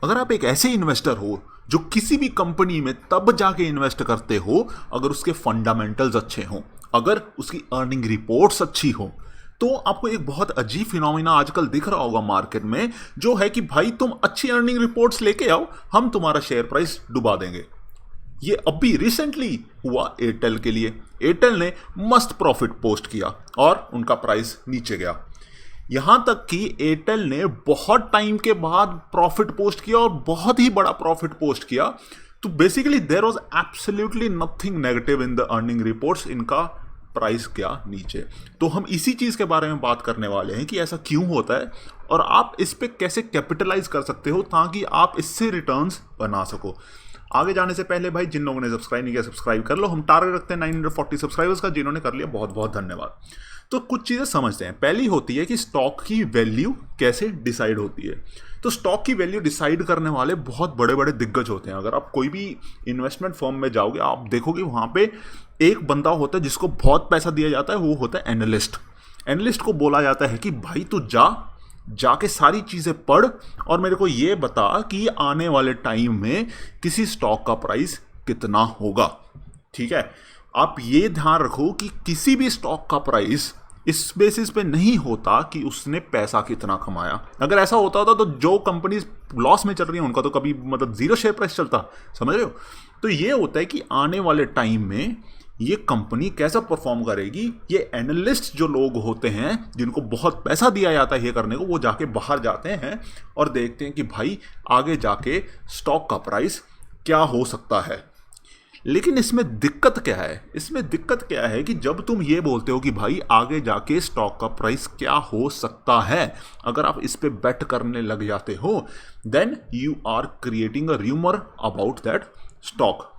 अगर आप एक ऐसे इन्वेस्टर हो जो किसी भी कंपनी में तब जाके इन्वेस्ट करते हो अगर उसके फंडामेंटल्स अच्छे हों, अगर उसकी अर्निंग रिपोर्ट्स अच्छी हो, तो आपको एक बहुत अजीब फिनोमिना आजकल दिख रहा होगा मार्केट में, जो है कि भाई तुम अच्छी अर्निंग रिपोर्ट्स लेके आओ, हम तुम्हारा शेयर प्राइस डुबा देंगे। ये अभी रिसेंटली हुआ एयरटेल के लिए। एयरटेल ने मस्त प्रॉफिट पोस्ट किया और उनका प्राइस नीचे गया। यहां तक कि एयरटेल ने बहुत टाइम के बाद प्रॉफिट पोस्ट किया और बहुत ही बड़ा प्रॉफिट पोस्ट किया। तो basically there was absolutely nothing negative in the earning reports, इनका प्राइस गया नीचे। तो हम इसी चीज के बारे में बात करने वाले हैं कि ऐसा क्यों होता है और आप इस पे कैसे कैपिटलाइज कर सकते हो ताकि आप इससे रिटर्न्स बना सको। आगे जाने से पहले भाई जिन लोगों ने सब्सक्राइब नहीं किया सब्सक्राइब कर लो। हम टारगेट रखते हैं 940 सब्सक्राइबर्स का, जिन्होंने कर लिया बहुत बहुत धन्यवाद। तो कुछ चीज़ें समझते हैं। पहली होती है कि स्टॉक की वैल्यू कैसे डिसाइड होती है। तो स्टॉक की वैल्यू डिसाइड करने वाले बहुत बड़े बड़े दिग्गज होते हैं। अगर आप कोई भी इन्वेस्टमेंट फर्म में जाओगे आप देखोगे वहाँ पे एक बंदा होता है जिसको बहुत पैसा दिया जाता है, वो होता है एनालिस्ट। एनालिस्ट को बोला जाता है कि भाई तू जाके सारी चीज़ें पढ़ और मेरे को ये बता कि आने वाले टाइम में किसी स्टॉक का प्राइस कितना होगा। ठीक है, आप ये ध्यान रखो कि किसी भी स्टॉक का प्राइस इस बेसिस पे नहीं होता कि उसने पैसा कितना कमाया। अगर ऐसा होता तो जो कंपनीज लॉस में चल रही है उनका तो कभी मतलब जीरो शेयर प्राइस चलता, समझ रहे हो। तो ये होता है कि आने वाले टाइम में ये कंपनी कैसा परफॉर्म करेगी। ये एनालिस्ट जो लोग होते हैं जिनको बहुत पैसा दिया जाता है ये करने को, वो जाके बाहर जाते हैं और देखते हैं कि भाई आगे जाके स्टॉक का प्राइस क्या हो सकता है। लेकिन इसमें दिक्कत क्या है? इसमें दिक्कत क्या है कि जब तुम ये बोलते हो कि भाई आगे जाके स्टॉक का प्राइस क्या हो सकता है, अगर आप इस पे बेट करने लग जाते हो, then you are creating a rumour about that stock.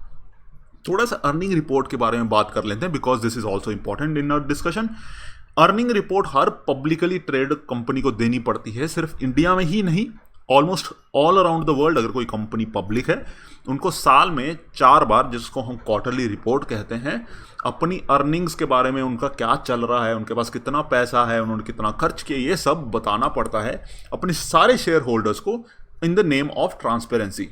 थोड़ा सा अर्निंग रिपोर्ट के बारे में बात कर लेते हैं because this is also important in our discussion. Earning report हर पब्लिकली ट्रेड कंपनी को देनी पड़ती है, सिर्फ इंडिया में ही नहीं, almost all around the world. अगर कोई कंपनी पब्लिक है उनको साल में 4 बार, जिसको हम क्वार्टरली रिपोर्ट कहते हैं, अपनी अर्निंग्स के बारे में, उनका क्या चल रहा है, उनके पास कितना पैसा है, उन्होंने कितना खर्च किया, ये सब बताना पड़ता है अपने सारे शेयर होल्डर्स को in the name of transparency.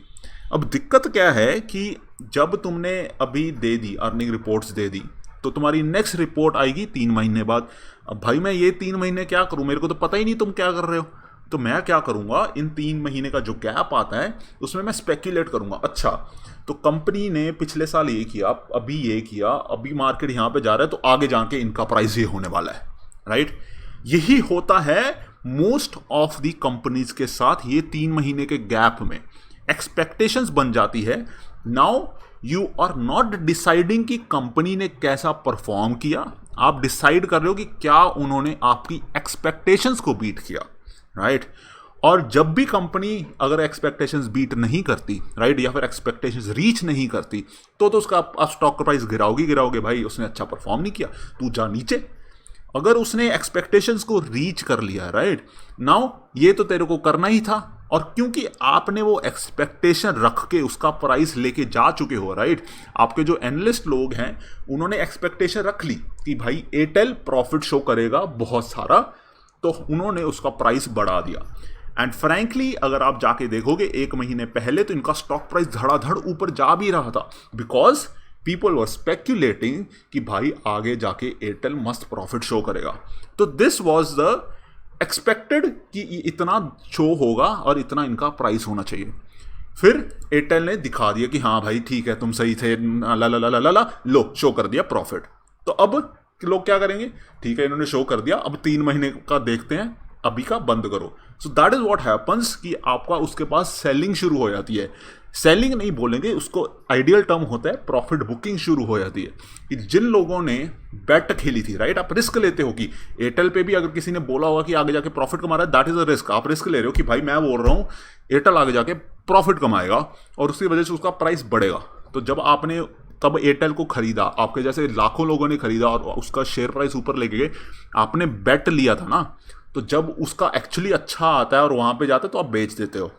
अब दिक्कत क्या है कि जब तुमने अभी दे दी अर्निंग रिपोर्ट्स दे दी तो तुम्हारी नेक्स्ट रिपोर्ट आएगी 3 महीने बाद। अब भाई मैं ये 3 महीने क्या करूं, मेरे को तो पता ही नहीं तुम क्या कर रहे हो। तो मैं क्या करूंगा, इन 3 महीने का जो गैप आता है उसमें मैं स्पेक्यूलेट करूंगा। अच्छा तो कंपनी ने पिछले साल ये किया, अभी ये किया, अभी मार्केट यहाँ पे जा रहा है तो आगे जाके इनका प्राइस ये होने वाला है, राइट। यही होता है मोस्ट ऑफ द कंपनीज के साथ। ये 3 महीने के गैप में एक्सपेक्टेशंस बन जाती है। Now you are not deciding कि कंपनी ने कैसा परफॉर्म किया, आप डिसाइड कर रहे हो कि क्या उन्होंने आपकी एक्सपेक्टेशंस को बीट किया, राइट। और जब भी कंपनी अगर एक्सपेक्टेशंस बीट नहीं करती, राइट, या फिर एक्सपेक्टेशंस रीच नहीं करती तो उसका आप स्टॉक का प्राइस गिराओगे भाई उसने अच्छा परफॉर्म नहीं किया, तू जा नीचे। अगर उसने एक्सपेक्टेशंस को रीच कर लिया, राइट, नाउ ये तो तेरे को करना ही था, और क्योंकि आपने वो एक्सपेक्टेशन रख के उसका प्राइस लेके जा चुके हो, राइट। आपके जो एनालिस्ट लोग हैं उन्होंने एक्सपेक्टेशन रख ली कि भाई एयरटेल प्रॉफिट शो करेगा बहुत सारा, तो उन्होंने उसका प्राइस बढ़ा दिया। एंड फ्रैंकली अगर आप जाके देखोगे 1 महीने पहले तो इनका स्टॉक प्राइस धड़ाधड़ ऊपर जा भी रहा था, बिकॉज पीपल वर स्पेक्यूलेटिंग कि भाई आगे जाके एयरटेल मस्त प्रॉफिट शो करेगा। तो दिस वॉज द एक्सपेक्टेड कि इतना शो होगा और इतना इनका प्राइस होना चाहिए। फिर एयरटेल ने दिखा दिया कि हाँ भाई ठीक है तुम सही थे, ला ला ला ला ला ला, लो शो कर दिया प्रॉफिट। तो अब लोग क्या करेंगे, ठीक है इन्होंने शो कर दिया, अब 3 महीने का देखते हैं, अभी का बंद करो। So that is what happens कि आपका उसके पास सेलिंग शुरू हो जाती है। सेलिंग नहीं बोलेंगे उसको, आइडियल टर्म होता है प्रॉफिट बुकिंग शुरू हो जाती है। कि जिन लोगों ने बेट खेली थी, राइट, आप रिस्क लेते हो कि एयरटेल पे भी अगर किसी ने बोला होगा कि आगे जाके प्रॉफिट कमा रहा है, दैट इज अ रिस्क। आप रिस्क ले रहे हो कि भाई मैं बोल रहा हूँ एयरटेल आगे जाके प्रॉफिट कमाएगा और उसकी वजह से उसका प्राइस बढ़ेगा। तो जब आपने तब एयरटेल को खरीदा, आपके जैसे लाखों लोगों ने खरीदा और उसका शेयर प्राइस ऊपर लेके गए, आपने बेट लिया था ना, तो जब उसका एक्चुअली अच्छा आता है और वहां पे जाते हो तो आप बेच देते हो,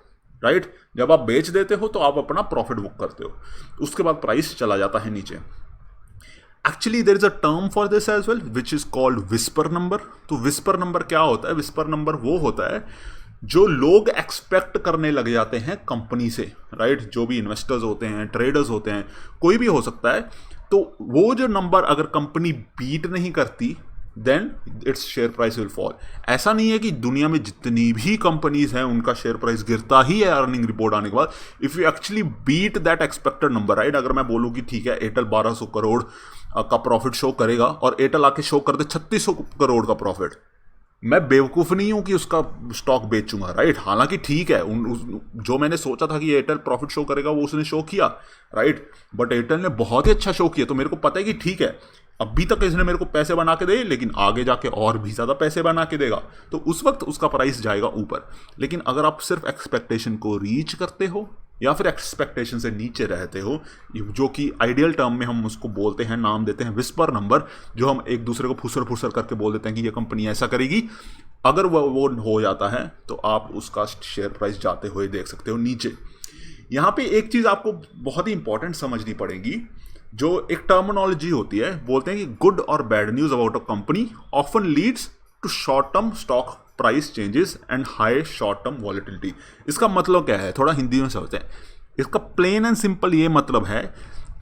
राइट। जब आप बेच देते हो तो आप अपना प्रॉफिट बुक करते हो, उसके बाद प्राइस चला जाता है नीचे। Actually there is a term for this as well which is called whisper number. तो विस्पर नंबर क्या होता है? विस्पर नंबर वो होता है जो लोग एक्सपेक्ट करने लग जाते हैं कंपनी से, राइट, जो भी इन्वेस्टर्स होते हैं, ट्रेडर्स होते हैं, कोई भी हो सकता है, तो वो जो नंबर अगर कंपनी बीट नहीं करती then its share price will fall. ऐसा नहीं है कि दुनिया में जितनी भी कंपनीज हैं उनका शेयर प्राइस गिरता ही है अर्निंग रिपोर्ट आने के बाद। If you actually beat that expected number, right, अगर मैं बोलूँ कि ठीक है एयरटेल 1200 करोड़ का प्रॉफिट शो करेगा और एयरटेल आके शो कर दे 3600 करोड़ का प्रॉफिट, मैं बेवकूफ़ नहीं हूं कि उसका स्टॉक बेचूंगा, राइट। हालांकि ठीक है, जो मैंने सोचा था कि एयरटेल प्रॉफिट शो करेगा वो उसने शो किया, राइट, बट एयरटेल ने बहुत ही अच्छा शो किया, तो मेरे को पता है कि ठीक है अभी तक इसने मेरे को पैसे बना के दे, लेकिन आगे जाके और भी ज़्यादा पैसे बना के देगा, तो उस वक्त उसका प्राइस जाएगा ऊपर। लेकिन अगर आप सिर्फ एक्सपेक्टेशन को रीच करते हो या फिर एक्सपेक्टेशन से नीचे रहते हो, जो कि आइडियल टर्म में हम उसको बोलते हैं, नाम देते हैं विस्पर नंबर, जो हम एक दूसरे को फुसर फुसर करके बोल देते हैं कि ये कंपनी ऐसा करेगी, अगर वो हो जाता है तो आप उसका शेयर प्राइस जाते हुए देख सकते हो नीचे। यहाँ पे एक चीज़ आपको बहुत ही इंपॉर्टेंट समझनी पड़ेगी, जो एक टर्मिनोलॉजी होती है, बोलते हैं कि गुड और bad news about a company often leads to short term stock price changes and high short term volatility. इसका मतलब क्या है, थोड़ा हिंदी में समझते हैं। इसका प्लेन एंड सिंपल ये मतलब है,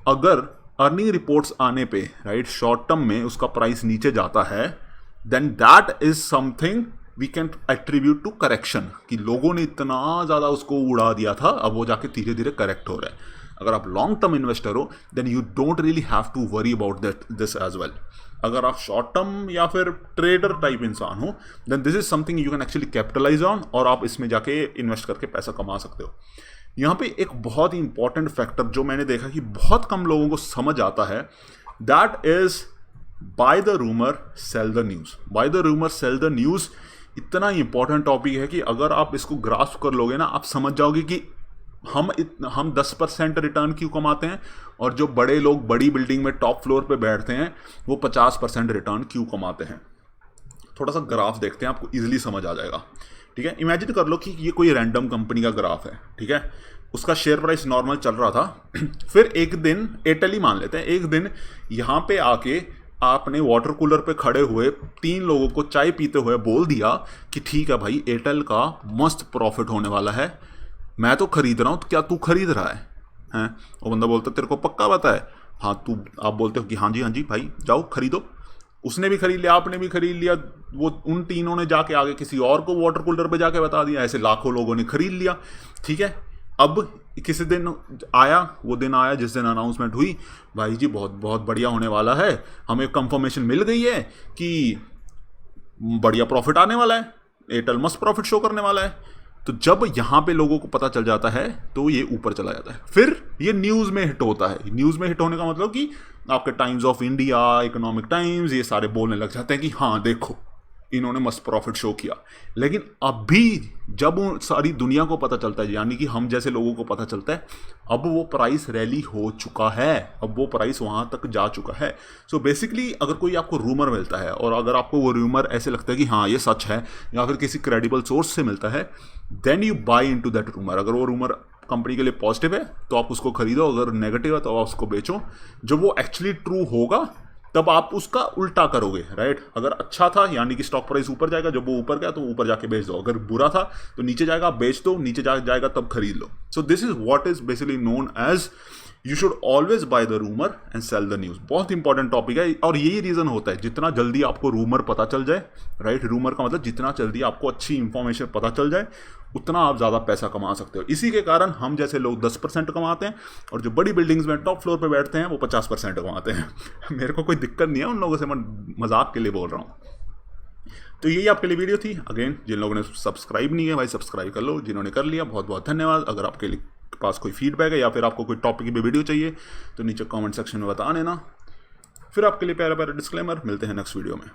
अगर अर्निंग रिपोर्ट्स आने पे, राइट, शॉर्ट टर्म में उसका प्राइस नीचे जाता है, then that is something we can attribute to correction, कि लोगों ने इतना ज़्यादा उसको उड़ा दिया था, अब वो जाके धीरे धीरे करेक्ट हो रहा है। अगर आप लॉन्ग टर्म इन्वेस्टर हो then you don't really have to worry about this as well. अगर आप शॉर्ट टर्म या फिर ट्रेडर टाइप इंसान हो then this is something you can actually capitalise on, और आप इसमें जाके इन्वेस्ट करके पैसा कमा सकते हो। यहाँ पे एक बहुत ही इंपॉर्टेंट फैक्टर जो मैंने देखा कि बहुत कम लोगों को समझ आता है, that is by the rumour cell the news. Bye the rumour cell the news इतना इंपॉर्टेंट टॉपिक है कि अगर आप इसको ग्रास्प कर लोगे ना, आप समझ जाओगे कि हम 10% रिटर्न क्यों कमाते हैं, और जो बड़े लोग बड़ी बिल्डिंग में टॉप फ्लोर पे बैठते हैं वो 50% रिटर्न क्यों कमाते हैं। थोड़ा सा ग्राफ देखते हैं, आपको इजीली समझ आ जाएगा, ठीक है। इमेजिन कर लो कि ये कोई रैंडम कंपनी का ग्राफ है, ठीक है, उसका शेयर प्राइस नॉर्मल चल रहा था फिर एक दिन एयरटेल ही मान लेते हैं, एक दिन यहाँ पे आके आपने वाटर कूलर पे खड़े हुए 3 लोगों को चाय पीते हुए बोल दिया कि ठीक है भाई एयरटेल का मस्त प्रॉफिट होने वाला है, मैं तो खरीद रहा हूँ, तो क्या तू खरीद रहा है? हैं? वो बंदा बोलता तेरे को पक्का पता है? हाँ, आप बोलते हो कि हाँ जी भाई जाओ खरीदो। उसने भी खरीद लिया, आपने भी खरीद लिया, वो उन तीनों ने जाके आगे किसी और को वाटर कूलर पे जाके बता दिया, ऐसे लाखों लोगों ने खरीद लिया, ठीक है। अब किसी दिन आया, वो दिन आया जिस दिन अनाउंसमेंट हुई, भाई जी बहुत बहुत बढ़िया होने वाला है, हमें कंफर्मेशन मिल गई है कि बढ़िया प्रॉफिट आने वाला है, एयरटेल मस्त प्रॉफिट शो करने वाला है। तो जब यहाँ पे लोगों को पता चल जाता है तो ये ऊपर चला जाता है, फिर ये न्यूज़ में हिट होता है। न्यूज़ में हिट होने का मतलब कि आपके times of India, economic times, ये सारे बोलने लग जाते हैं कि हाँ देखो इन्होंने मस्त प्रॉफिट शो किया। लेकिन अभी जब सारी दुनिया को पता चलता है, यानी कि हम जैसे लोगों को पता चलता है, अब वो प्राइस रैली हो चुका है, अब वो प्राइस वहाँ तक जा चुका है। सो बेसिकली अगर कोई आपको रूमर मिलता है और अगर आपको वो रूमर ऐसे लगता है कि हाँ ये सच है, या फिर किसी क्रेडिबल सोर्स से मिलता है, then you buy into that rumour. अगर वो रूमर कंपनी के लिए पॉजिटिव है तो आप उसको खरीदो, अगर नेगेटिव है तो आप उसको बेचो। जब वो एक्चुअली ट्रू होगा तब आप उसका उल्टा करोगे, राइट। अगर अच्छा था यानी कि स्टॉक प्राइस ऊपर जाएगा, जब वो ऊपर गया तो ऊपर जाके बेच दो, अगर बुरा था तो नीचे जाएगा आप बेच दो, नीचे जाएगा तब खरीद लो। So this is what is basically known as you should always buy the rumour and sell the news. बहुत इंपॉर्टेंट टॉपिक है, और यही रीज़न होता है जितना जल्दी आपको रूमर पता चल जाए, राइट, रूमर का मतलब जितना जल्दी आपको अच्छी इंफॉर्मेशन पता चल जाए उतना आप ज़्यादा पैसा कमा सकते हो। इसी के कारण हम जैसे लोग 10% कमाते हैं, और जो बड़ी बिल्डिंग्स में टॉप फ्लोर पे बैठते हैं वो 50% कमाते हैं। मेरे को कोई दिक्कत नहीं है उन लोगों से, मैं मजाक के लिए बोल रहा हूँ। तो यही आपके लिए वीडियो थी। अगेन जिन लोगों ने सब्सक्राइब नहीं है भाई सब्सक्राइब कर लो, जिन्होंने कर लिया बहुत बहुत धन्यवाद। अगर आपके पास कोई फीडबैक है या फिर आपको कोई टॉपिक पे वीडियो चाहिए तो नीचे कमेंट सेक्शन में बता देना। फिर आपके लिए प्यारा प्यारा डिस्क्लेमर, मिलते हैं नेक्स्ट वीडियो में।